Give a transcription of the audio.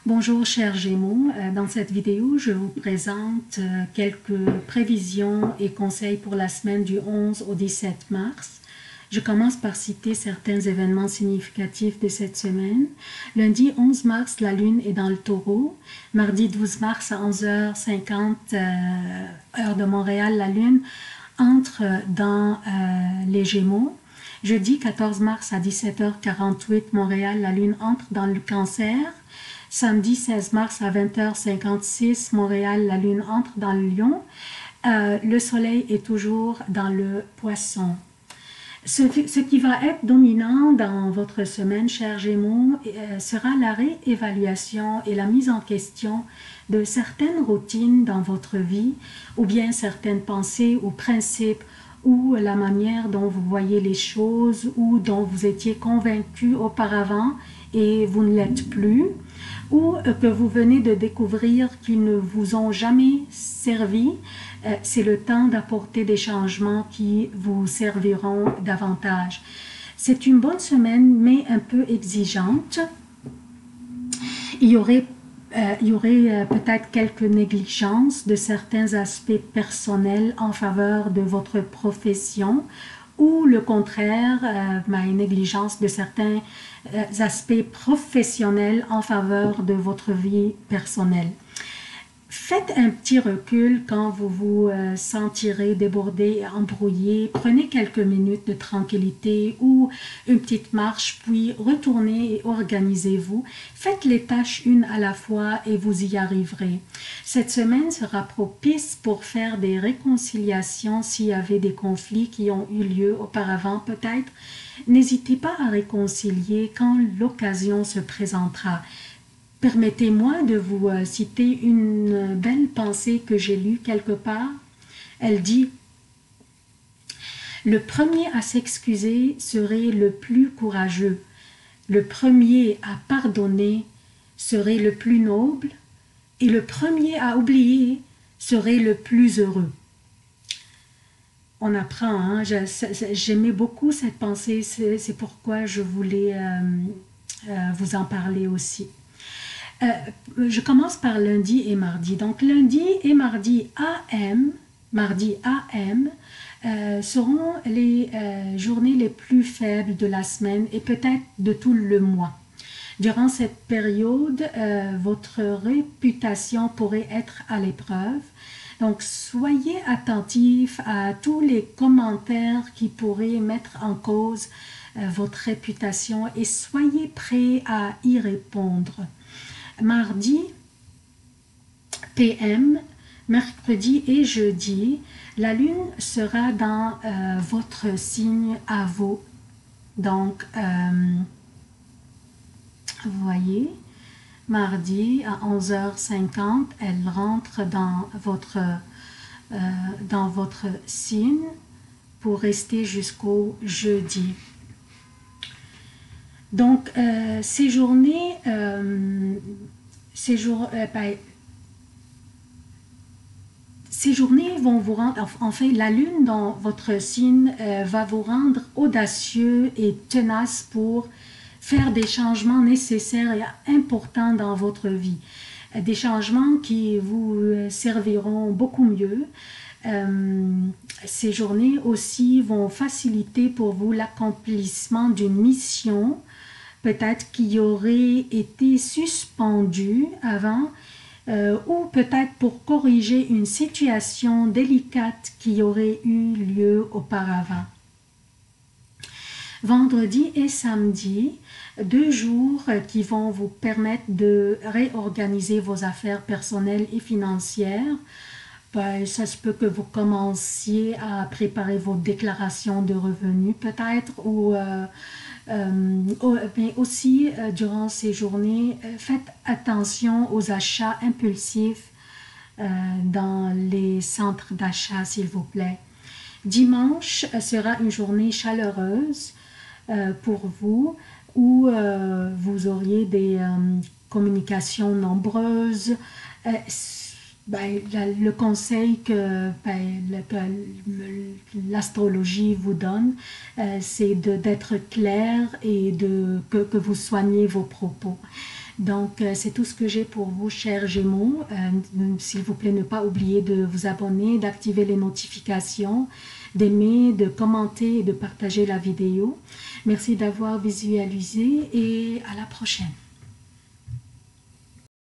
Bonjour chers Gémeaux, dans cette vidéo je vous présente quelques prévisions et conseils pour la semaine du 11 au 17 mars. Je commence par citer certains événements significatifs de cette semaine. Lundi 11 mars, la Lune est dans le Taureau. Mardi 12 mars à 11h50, heure de Montréal, la Lune entre dans les Gémeaux. Jeudi 14 mars à 17h48, Montréal, la Lune entre dans le Cancer. Samedi 16 mars à 20h56, Montréal, la Lune entre dans le Lion. Le Soleil est toujours dans le Poisson. Ce qui va être dominant dans votre semaine, chers Gémeaux, sera la réévaluation et la mise en question de certaines routines dans votre vie, ou bien certaines pensées ou principes, ou la manière dont vous voyez les choses, ou dont vous étiez convaincu auparavant et vous ne l'êtes plus, ou que vous venez de découvrir qu'ils ne vous ont jamais servi. C'est le temps d'apporter des changements qui vous serviront davantage. C'est une bonne semaine, mais un peu exigeante. Il y aurait peut-être quelques négligences de certains aspects personnels en faveur de votre profession, ou le contraire, une négligence de certains aspects professionnels en faveur de votre vie personnelle. Faites un petit recul quand vous vous sentirez débordé et embrouillé. Prenez quelques minutes de tranquillité ou une petite marche, puis retournez et organisez-vous. Faites les tâches une à la fois et vous y arriverez. Cette semaine sera propice pour faire des réconciliations s'il y avait des conflits qui ont eu lieu auparavant peut-être. N'hésitez pas à réconcilier quand l'occasion se présentera. Permettez-moi de vous citer une belle pensée que j'ai lue quelque part. Elle dit « Le premier à s'excuser serait le plus courageux. Le premier à pardonner serait le plus noble. Et le premier à oublier serait le plus heureux. » On apprend, hein? J'aimais beaucoup cette pensée, c'est pourquoi je voulais vous en parler aussi. Je commence par lundi et mardi. Donc lundi et mardi AM, seront les journées les plus faibles de la semaine et peut-être de tout le mois. Durant cette période, votre réputation pourrait être à l'épreuve. Donc soyez attentifs à tous les commentaires qui pourraient mettre en cause votre réputation et soyez prêts à y répondre. Mardi, PM, mercredi et jeudi, la Lune sera dans votre signe à vous. Donc, vous voyez, mardi à 11h50, elle rentre dans votre signe pour rester jusqu'au jeudi. Donc, ces journées vont vous rendre, enfin, la Lune dans votre signe va vous rendre audacieux et tenace pour faire des changements nécessaires et importants dans votre vie. Des changements qui vous serviront beaucoup mieux. Ces journées aussi vont faciliter pour vous l'accomplissement d'une mission, peut-être qui aurait été suspendue avant, ou peut-être pour corriger une situation délicate qui aurait eu lieu auparavant. Vendredi et samedi, 2 jours qui vont vous permettre de réorganiser vos affaires personnelles et financières. Ça se peut que vous commenciez à préparer vos déclarations de revenus peut-être, ou mais aussi durant ces journées, faites attention aux achats impulsifs dans les centres d'achat, s'il vous plaît. Dimanche sera une journée chaleureuse pour vous, où vous auriez des communications nombreuses. Le conseil que l'astrologie vous donne, c'est d'être clair et que vous soignez vos propos. Donc, c'est tout ce que j'ai pour vous, chers Gémeaux. S'il vous plaît, ne pas oublier de vous abonner, d'activer les notifications, d'aimer, de commenter et de partager la vidéo. Merci d'avoir visualisé et à la prochaine.